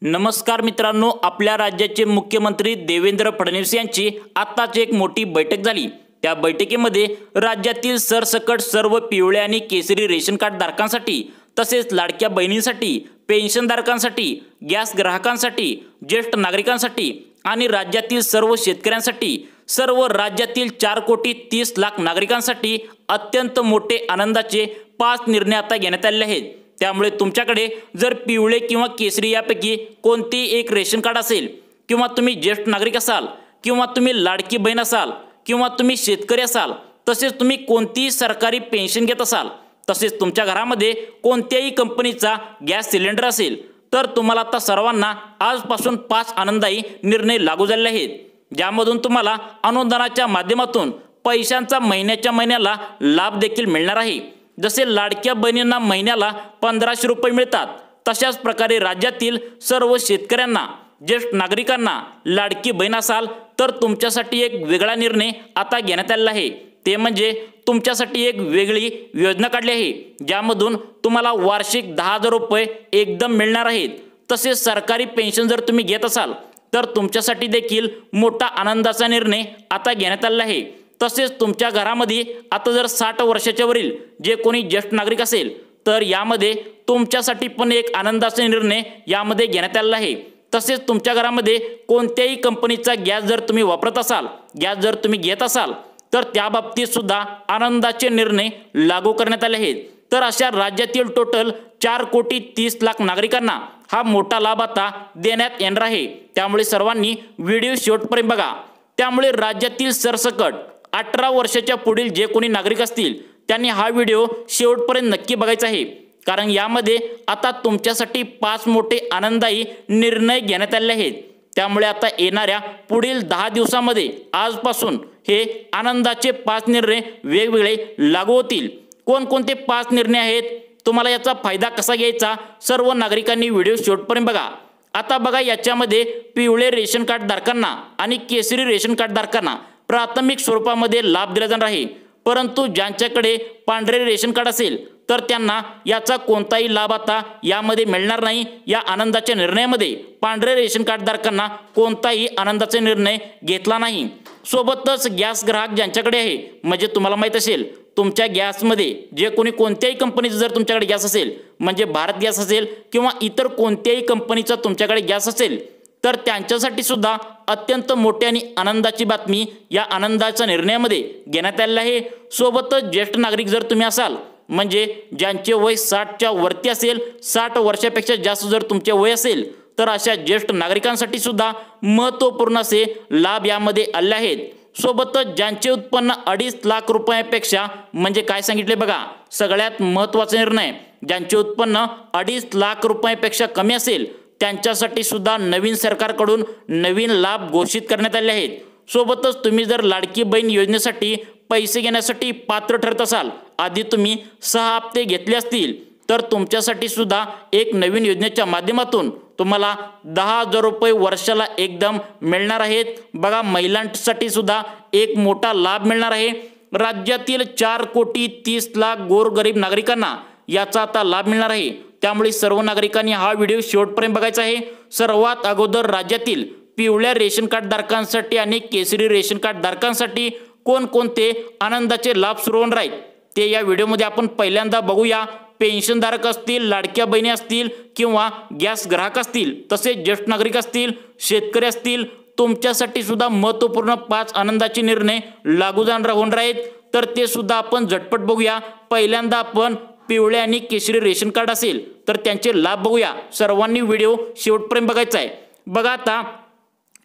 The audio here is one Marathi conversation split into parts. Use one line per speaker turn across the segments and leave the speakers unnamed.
नमस्कार मित्रांनो, आपल्या राज्याचे मुख्यमंत्री देवेंद्र फडणवीस यांची आताच एक मोठी बैठक झाली। त्या बैठकीमध्ये राज्यातील सरसकट सर्व पिवळे आणि केसरी रेशन कार्ड धारकांसाठी, तसेच लाडक्या बहिणींसाठी, पेन्शनधारकांसाठी, गॅस ग्राहकांसाठी, ज्येष्ठ नागरिकांसाठी आणि राज्यातील सर्व शेतकऱ्यांसाठी, सर्व राज्यातील 4,30,00,000 नागरिकांसाठी अत्यंत मोठे आनंदाचे 5 निर्णय आता घेण्यात आले आहेत। त्यामुळे तुमच्याकडे जर पिवळे किंवा केसरी यापैकी कोणतेही एक रेशन कार्ड असेल, किंवा तुम्ही ज्येष्ठ नागरिक असाल, किंवा तुम्ही लाडकी बहीण असाल, किंवा तुम्ही शेतकरी असाल, तसेच तुम्ही कोणतीही सरकारी पेन्शन घेत असाल, तसेच तुमच्या घरामध्ये कोणत्याही कंपनीचा गॅस सिलेंडर असेल, तर तुम्हाला आता सर्वांना आजपासून 5 आनंददायी निर्णय लागू झाले आहेत, ज्यामधून तुम्हाला अनुदानाच्या माध्यमातून पैशांचा महिन्याच्या महिन्याला लाभ देखील मिळणार आहे। जसे लाडक्या बहिणींना महिन्याला 1500 रुपये मिळतात, तशाच प्रकारे राज्यातील सर्व शेतकऱ्यांना, ज्येष्ठ नागरिकांना लाडकी बहीण असाल तर तुमच्यासाठी एक वेगळा निर्णय आता घेण्यात आलेला आहे। ते म्हणजे तुमच्यासाठी एक वेगळी योजना काढली आहे, ज्यामधून तुम्हाला वार्षिक 10,000 रुपये एकदम मिळणार आहेत। तसेच सरकारी पेन्शन जर तुम्ही घेत असाल तर तुमच्यासाठी देखील मोठा आनंदाचा निर्णय आता घेण्यात आलेला आहे। तसेच तुमच्या घरामध्ये आता जर 60 वर्षाच्या वरील जे कोणी ज्येष्ठ नागरिक असेल, तर यामध्ये तुमच्यासाठी पण एक आनंदाचा निर्णय यामध्ये घेण्यात आलेला आहे। तसेच तुमच्या घरामध्ये कोणत्याही कंपनीचा गॅस जर तुम्ही वापरत असाल, गॅस जर तुम्ही घेत असाल, तर त्या बाबतीत सुद्धा आनंदाचे निर्णय लागू करण्यात आले आहेत। तर अशा राज्यातील टोटल 4,30,00,000 नागरिकांना हा मोठा लाभ आता देण्यात येणार आहे। त्यामुळे सर्वांनी व्हिडिओ शेवटपर्यंत बघा। त्यामुळे राज्यातील सरसकट 18 वर्षाच्या पुढील जे कोणी नागरिक असतील त्यांनी हा व्हिडिओ शेवटपर्यंत नक्की बघायचा आहे, कारण यामध्ये आता तुमच्यासाठी 5 मोठे आनंददायी निर्णय घेण्यात आले आहेत। त्यामुळे आता येणाऱ्या पुढील 10 दिवसांमध्ये आजपासून हे आनंदाचे 5 निर्णय वेगवेगळे लागू होतील। कोणकोणते 5 निर्णय आहेत, तुम्हाला याचा फायदा कसा घ्यायचा, सर्व नागरिकांनी व्हिडिओ शेवटपर्यंत बघा। आता बघा, याच्यामध्ये पिवळे रेशन कार्ड धारकांना आणि केसरी रेशन कार्ड धारकांना प्राथमिक स्वरूपामध्ये लाभ दिला जाणार आहे, परंतु ज्यांच्याकडे पांढरे रेशन कार्ड असेल तर त्यांना याचा कोणताही लाभ आता यामध्ये मिळणार नाही। या आनंदाच्या निर्णयामध्ये पांढरे रेशन कार्ड धारकांना कोणताही आनंदाचा निर्णय घेतला नाही। सोबतच गॅस ग्राहक ज्यांच्याकडे आहे, म्हणजे तुम्हाला माहीत असेल तुमच्या गॅसमध्ये जे कोणी कोणत्याही कंपनीचा जर तुमच्याकडे गॅस असेल, म्हणजे भारत गॅस असेल किंवा इतर कोणत्याही कंपनीचा तुमच्याकडे गॅस असेल, तर त्यांच्यासाठी सुद्धा अत्यंत मोठी आणि आनंदाची बातमी या आनंदाच्या निर्णयामध्ये घेण्यात आलेला आहे। सोबतच ज्येष्ठ नागरिक जर तुम्ही असाल, म्हणजे ज्यांचे वय 60च्या वरती असेल, 60 वर्षापेक्षा जास्त जर तुमचे वय असेल, तर अशा ज्येष्ठ नागरिकांसाठी सुद्धा महत्त्वपूर्ण असे लाभ यामध्ये आले आहेत। सोबतच ज्यांचे उत्पन्न 2.5 लाख रुपयापेक्षा, म्हणजे काय सांगितले बघा, सगळ्यात महत्त्वाचा निर्णय, ज्यांचे उत्पन्न 2.5 लाख रुपयापेक्षा कमी असेल त्यांच्यासाठी सुद्धा नवीन सरकारकडून नवीन लाभ घोषित करण्यात आले आहेत। सोबतच तुम्ही जर लाडकी बहीण योजनेसाठी पैसे घेण्यासाठी पात्र ठरत असाल, आधी तुम्ही 6 हप्ते घेतले असतील, तर तुमच्यासाठी सुद्धा एक नवीन योजनेच्या माध्यमातून तुम्हाला 10,000 रुपये वर्षाला एकदम मिळणार आहेत। बघा, महिलांसाठी सुद्धा एक मोठा लाभ मिळणार आहे। राज्यातील 4,30,00,000 गोरगरीब नागरिकांना याचा आता लाभ मिळणार आहे। त्यामुळे सर्व नागरिकांनी हा व्हिडिओ शेवटपर्यंत बघायचा आहे। सर्वात अगोदर राज्यातील पिवळ्या रेशन कार्ड धारकांसाठी आणि केसरी रेशन कार्ड धारकांसाठी कोणकोणते आनंदाचे लाभ सुरू होणार आहेत ते या व्हिडिओमध्ये आपण पहिल्यांदा बघूया। पेन्शनधारक असतील, लाडक्या बहिणी असतील, किंवा गॅस ग्राहक असतील, तसेच ज्येष्ठ नागरिक असतील, शेतकरी असतील, तुमच्यासाठी सुद्धा महत्त्वपूर्ण 5 आनंदाचे निर्णय लागू होणार आहेत, तर ते सुद्धा आपण झटपट बघूया। पहिल्यांदा आपण पिवळे आणि केशरी रेशन कार्ड असेल तर त्यांचे लाभ बघूया। सर्वांनी व्हिडिओ शेवटपर्यंत बघायचा आहे। बघा, आता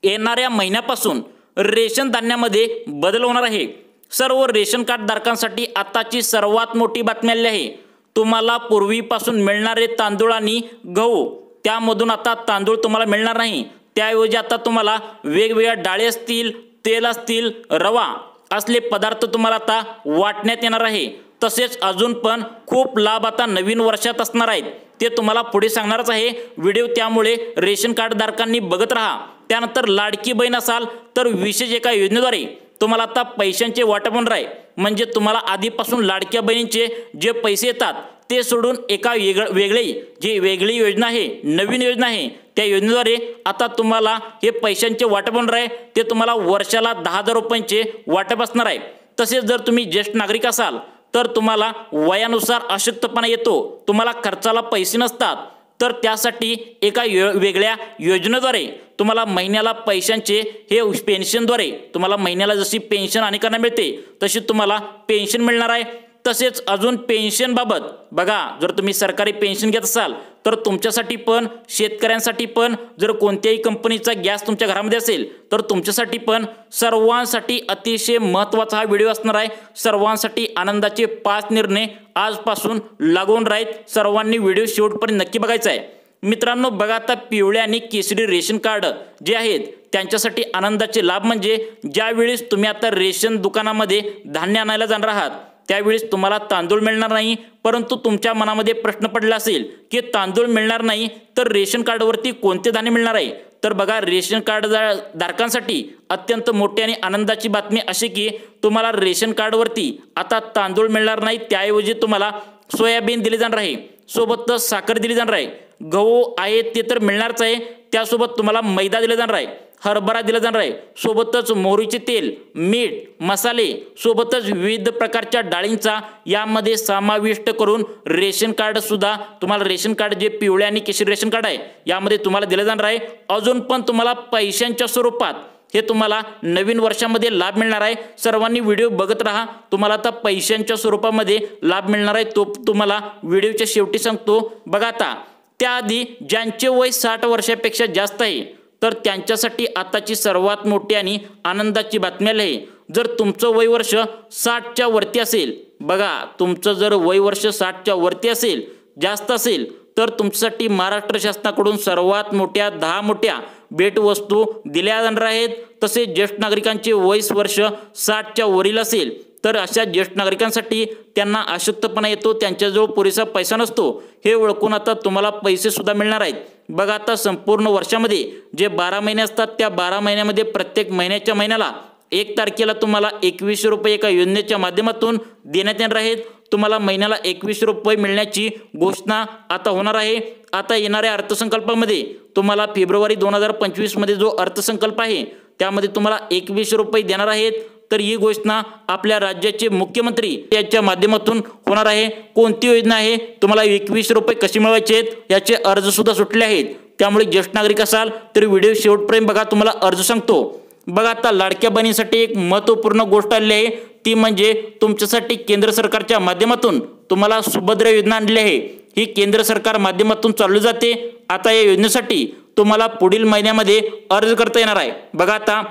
येणाऱ्या महिन्यापासून रेशन धान्यामध्ये बदल होणार आहे। सर्व रेशन कार्ड धारकांसाठी आताची सर्वात मोठी बातमी आली आहे। तुम्हाला पूर्वीपासून मिळणारे तांदूळ आणि गहू, त्यामधून आता तांदूळ तुम्हाला मिळणार नाही। त्याऐवजी आता तुम्हाला वेगवेगळ्या डाळी असतील, तेल असतील, रवा असले पदार्थ तुम्हाला आता वाटण्यात येणार आहे। तसेच अजून पण खूप लाभ आता नवीन वर्षात असणार आहेत, ते तुम्हाला पुढे सांगणारच आहे व्हिडिओ। त्यामुळे रेशन कार्ड धारकांनी बघत राहा। त्यानंतर लाडकी बहीण असाल तर विशेष एका योजनेद्वारे तुम्हाला आता पैशांचे वाटप होणार आहे। म्हणजे तुम्हाला आधीपासून लाडक्या बहिणींचे जे पैसे येतात ते सोडून एका वेगळी योजना आहे, नवीन योजना आहे, त्या योजनेद्वारे आता तुम्हाला हे पैशांचे वाटप होणार आहे। ते तुम्हाला वर्षाला 10,000 रुपयांचे वाटप असणार आहे। तसेच जर तुम्ही ज्येष्ठ नागरिक असाल तर तुम्हाला वयानुसार अशक्तपणा येतो, तुम्हाला खर्चाला पैसे नसतात, तर त्यासाठी एका वेगळ्या योजनेद्वारे तुम्हाला महिन्याला पैशांचे हे पेन्शनद्वारे तुम्हाला महिन्याला जशी पेन्शन अनेकांना मिळते तशी तुम्हाला पेन्शन मिळणार आहे। तसेच अजून पेन्शन बाबत बघा, जर तुम्ही सरकारी पेन्शन घेत असाल तर तुमच्यासाठी पण, शेतकऱ्यांसाठी पण, जर कोणत्याही कंपनीचा गॅस तुमच्या घरामध्ये असेल तर तुमच्यासाठी पण, सर्वांसाठी अतिशय महत्त्वाचा हा व्हिडिओ असणार आहे। सर्वांसाठी आनंदाचे 5 निर्णय आजपासून लागून राहत। सर्वांनी व्हिडिओ शेवटपर्यंत नक्की बघायचा आहे। मित्रांनो बघा, आता पिवळे आणि केसरी रेशन कार्ड जे आहेत त्यांच्यासाठी आनंदाचे लाभ म्हणजे ज्यावेळेस तुम्ही आता रेशन दुकानामध्ये धान्य आणायला जाणार आहात त्यावेळेस तुम्हाला तांदूळ मिळणार नाही, परंतु तुमच्या मनामध्ये प्रश्न पडला असेल की तांदूळ मिळणार नाही तर रेशन कार्डवरती कोणते धान्य मिळणार आहे, तर बघा, रेशन कार्ड धारकांसाठी अत्यंत मोठी आणि आनंदाची बातमी अशी की तुम्हाला रेशन कार्डवरती आता तांदूळ मिळणार नाही, त्याऐवजी तुम्हाला सोयाबीन दिले जाणार आहे, सोबतच साखर दिली जाणार आहे, गहू आहे ते तर मिळणारच आहे, त्यासोबत तुम्हाला मैदा दिला जाणार आहे, हरभरा दिला जाणार आहे, सोबतच मोहरीचे तेल, मीठ, मसाले, सोबतच विविध प्रकारच्या डाळींचा यामध्ये समाविष्ट करून रेशन कार्ड सुद्धा तुम्हाला, रेशन कार्ड जे पिवळे आणि केशरी रेशन कार्ड आहे यामध्ये तुम्हाला दिलं जाणार आहे। अजून पण तुम्हाला पैशांच्या स्वरूपात हे तुम्हाला नवीन वर्षामध्ये लाभ मिळणार आहे। सर्वांनी व्हिडिओ बघत राहा, तुम्हाला आता पैशांच्या स्वरूपामध्ये लाभ मिळणार आहे, तो तुम्हाला व्हिडिओच्या शेवटी सांगतो। बघा, आता त्याआधी ज्यांचे वय 60 वर्षापेक्षा जास्त आहे तर त्यांच्यासाठी आताची सर्वात मोठी आणि आनंदाची बातमी आहे। जर तुमचं वय वर्ष 60च्या वरती असेल, बघा, तुमचं जर वय वर्ष 60च्या वरती असेल, जास्त असेल, तर तुमच्यासाठी महाराष्ट्र शासनाकडून सर्वात मोठ्या 10 मोठ्या भेटवस्तू दिल्या जाणार आहेत। तसेच ज्येष्ठ नागरिकांचे वय वर्ष 60च्या वरील असेल तर अशा ज्येष्ठ नागरिकांसाठी त्यांना अशक्तपणा येतो, त्यांच्याजवळ पुरेसा पैसा नसतो, हे ओळखून आता तुम्हाला पैसे सुद्धा मिळणार आहेत। बघा, आता संपूर्ण वर्षामध्ये जे 12 महिने असतात त्या 12 महिन्यामध्ये प्रत्येक महिन्याच्या महिन्याला 1 तारखेला तुम्हाला 21 रुपये एका योजनेच्या माध्यमातून देण्यात येणार आहेत। तुम्हाला महिन्याला 21 रुपये मिळण्याची घोषणा आता होणार आहे। आता येणाऱ्या अर्थसंकल्पामध्ये तुम्हाला फेब्रुवारी 2025 मध्ये जो अर्थसंकल्प आहे त्यामध्ये तुम्हाला 21 रुपये देणार आहेत। तर ही घोषणा आपल्या राज्याचे मुख्यमंत्री याच्या माध्यमातून होणार आहे। कोणती योजना आहे, तुम्हाला 21 रुपये कसे मिळवायचे आहेत याचे अर्ज सुद्धा सुटले आहेत, त्यामुळे ज्येष्ठ नागरिक असाल तर व्हिडिओ शेवटपर्यंत बघा, तुम्हाला अर्ज सांगतो। बघा, आता लाडक्या बहिणीसाठी एक महत्त्वपूर्ण गोष्ट आली आहे, ती म्हणजे तुमच्यासाठी केंद्र सरकारच्या माध्यमातून तुम्हाला सुभद्रा योजना आणली आहे। ही केंद्र सरकार माध्यमातून चालू जाते। आता या योजनेसाठी तुम्हाला पुढील महिन्यामध्ये अर्ज करता येणार आहे। बघा, आता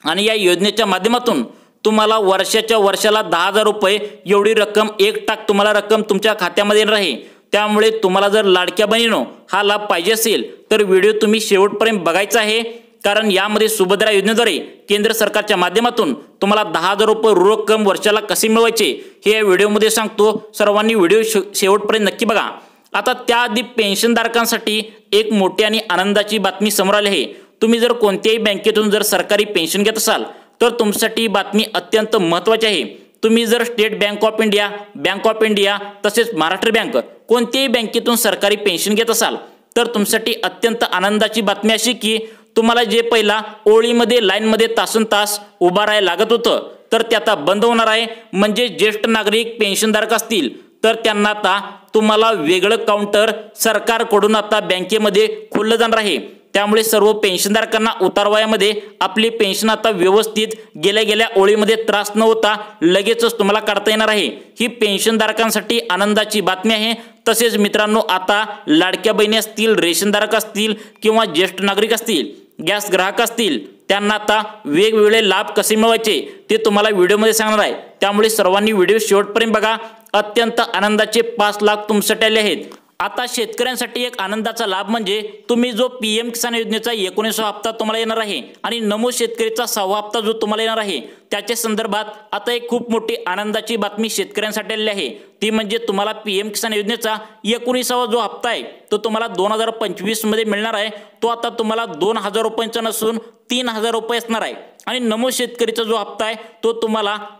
आणि या योजनेच्या माध्यमातून तुम्हाला वर्षाला 10,000 रुपये एवढी रक्कम, 1% तुम्हाला रक्कम तुमच्या खात्यामध्ये येणार आहे। त्यामुळे तुम्हाला जर लाडक्या बहिणीनो हा लाभ पाहिजे असेल तर व्हिडिओ तुम्ही शेवटपर्यंत बघायचा आहे, कारण यामध्ये सुभद्रा योजनेद्वारे केंद्र सरकारच्या माध्यमातून तुम्हाला 10,000 रुपये रक्कम वर्षाला कसे मिळवायचे हे या व्हिडिओमध्ये सांगतो। सर्वांनी व्हिडिओ शेवटपर्यंत नक्की बघा। आता त्याआधी पेन्शनधारकांसाठी एक मोठी आणि आनंदाची बातमी समोर आली आहे। तुम्ही जर कोणत्याही बँकेतून जर सरकारी पेन्शन घेत असाल तर तुमच्यासाठी बातमी अत्यंत महत्त्वाची आहे। तुम्ही जर स्टेट बँक ऑफ इंडिया तसेच महाराष्ट्र बँक कोणत्याही बँकेतून सरकारी पेन्शन घेत असाल तर तुमच्यासाठी अत्यंत आनंदाची बातमी अशी की तुम्हाला जे पहिला ओळीमध्ये लाईनमध्ये तासनतास उभा राहायला लागत होतं तर ते आता बंद होणार आहे। म्हणजे ज्येष्ठ नागरिक पेन्शनधारक असतील तर त्यांना आता तुम्हाला वेगळं काउंटर सरकारकडून आता बँकेमध्ये खोललं जाणार आहे। त्यामुळे सर्व पेन्शनधारकांना उतारवयामध्ये आपली पेन्शन आता व्यवस्थित गेल्या ओळीमध्ये त्रास न होता लगेचच तुम्हाला काढता येणार आहे। ही पेन्शनधारकांसाठी आनंदाची बातमी आहे। तसेच मित्रांनो, आता लाडक्या बहिणी असतील, रेशनधारक असतील किंवा ज्येष्ठ नागरिक असतील, गॅस ग्राहक असतील, त्यांना आता वेगवेगळे लाभ कसे मिळवायचे ते तुम्हाला व्हिडिओमध्ये सांगणार आहे। त्यामुळे सर्वांनी व्हिडिओ शेवटपर्यंत बघा। अत्यंत आनंदाचे 5 लाख तुमच्यासाठी आले आहेत। आता शेतकऱ्यांसाठी एक आनंदाचा लाभ म्हणजे तुम्ही जो पीएम किसान योजनेचा 19वा हप्ता तुम्हाला येणार आहे आणि नमो शेतकरीचा 6वा हप्ता जो तुम्हाला येणार आहे त्याच्या संदर्भात आता एक खूप मोठी आनंदाची बातमी शेतकऱ्यांसाठी आलेली आहे। ती म्हणजे तुम्हाला पीएम किसान योजनेचा 19वा जो हप्ता आहे तो तुम्हाला 2025 मध्ये मिळणार आहे। तो आता तुम्हाला 2000 रुपयांचा नसून 3000 रुपये असणार आहे आणि नमो शेतकरीचा जो हप्ता आहे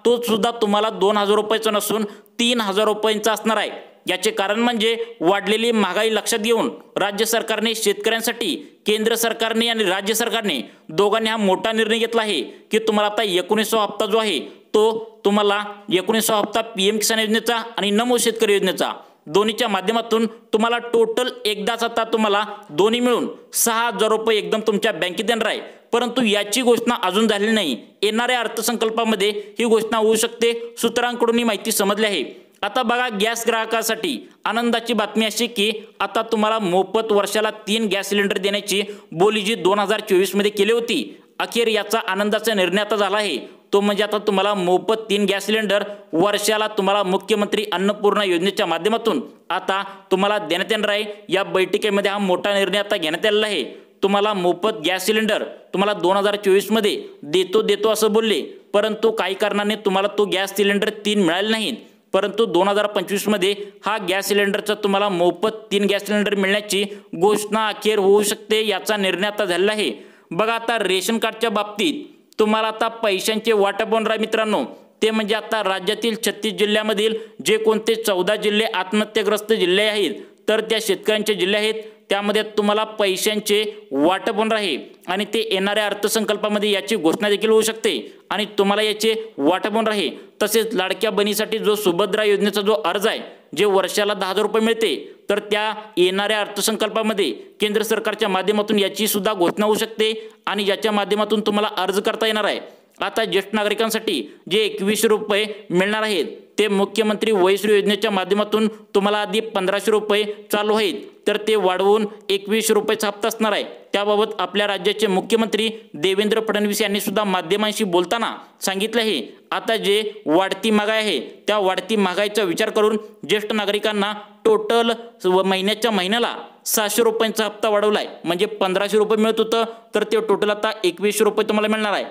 तो सुद्धा तुम्हाला 2000 रुपयाचा नसून 3000 रुपयांचा असणार आहे। याचे कारण म्हणजे वाढलेली महागाई लक्षात घेऊन राज्य सरकारने शेतकऱ्यांसाठी केंद्र सरकारने आणि राज्य सरकारने दोघांनी हा मोठा निर्णय घेतला आहे की तुम्हाला आता 19वा हप्ता जो आहे तो तुम्हाला 19वा हप्ता पीएम किसान योजनेचा आणि नमो शेतकरी योजनेचा दोन्हीच्या माध्यमातून तुम्हाला टोटल एकदाच आता तुम्हाला दोन्ही मिळून 6000 रुपये एकदम तुमच्या बँकेत येणार आहे। परंतु याची घोषणा अजून झालेली नाही। येणाऱ्या अर्थसंकल्पामध्ये ही घोषणा होऊ शकते, सूत्रांकडून ही माहिती समजली आहे। आता बघा, गॅस ग्राहकासाठी आनंदाची बातमी अशी की आता तुम्हाला मोफत वर्षाला 3 गॅस सिलेंडर देण्याची बोली जी 2024 मध्ये केली होती, अखेर याचा आनंदाचा निर्णय आता झाला आहे। तो म्हणजे आता तुम्हाला मोफत 3 गॅस सिलेंडर वर्षाला तुम्हाला मुख्यमंत्री अन्नपूर्णा योजनेच्या माध्यमातून आता तुम्हाला देण्यात येणार आहे। या बैठकीमध्ये हा मोठा निर्णय आता घेण्यात आलेला आहे। तुम्हाला मोफत गॅस सिलेंडर तुम्हाला 2024 मध्ये देतो असं बोलले, परंतु काही कारणाने तुम्हाला तो गॅस सिलेंडर 3 मिळाले नाहीत। परंतु 2025 मध्ये हा गॅस सिलेंडरचा तुम्हाला मोफत 3 गॅस सिलेंडर मिळण्याची घोषणा अखेर होऊ शकते, याचा निर्णय आता झालेला आहे। बघा, आता रेशन कार्डच्या बाबतीत तुम्हाला आता पैशांचे वाटप होणार आहे मित्रांनो। ते म्हणजे आता राज्यातील 36 जिल्ह्यामधील जे कोणते 14 जिल्हे आत्महत्याग्रस्त जिल्हे आहेत तर त्या शेतकऱ्यांचे जिल्हे आहेत त्यामध्ये तुम्हाला पैशांचे वाटप होणार आहे आणि ते येणाऱ्या अर्थसंकल्पामध्ये याची घोषणा देखील होऊ शकते आणि तुम्हाला याचे वाटप होणार आहे। तसेच लाडक्या बहिणीसाठी जो सुभद्रा योजनेचा जो अर्ज आहे जे वर्षाला 10,000 रुपये मिळते तर त्या येणाऱ्या अर्थसंकल्पामध्ये केंद्र सरकारच्या माध्यमातून याची सुद्धा घोषणा होऊ शकते आणि याच्या माध्यमातून तुम्हाला अर्ज करता येणार आहे। आता ज्येष्ठ नागरिकांसाठी जे 21 रुपये मिळणार आहेत ते मुख्यमंत्री वयश्री योजनेच्या माध्यमातून तुम्हाला आधी 1500 रुपये चालू आहेत तर ते वाढवून 21 रुपयाचा हप्ता असणार आहे। त्याबाबत आपल्या राज्याचे मुख्यमंत्री देवेंद्र फडणवीस यांनी सुद्धा माध्यमांशी बोलताना सांगितले आहे। आता जे वाढती महागाई आहे त्या वाढती महागाईचा विचार करून ज्येष्ठ नागरिकांना टोटल महिन्याच्या महिन्याला 600 रुपयांचा हप्ता वाढवलाय। म्हणजे 1500 रुपये मिळत होतं तर ते टोटल आता 21 रुपये तुम्हाला मिळणार आहे।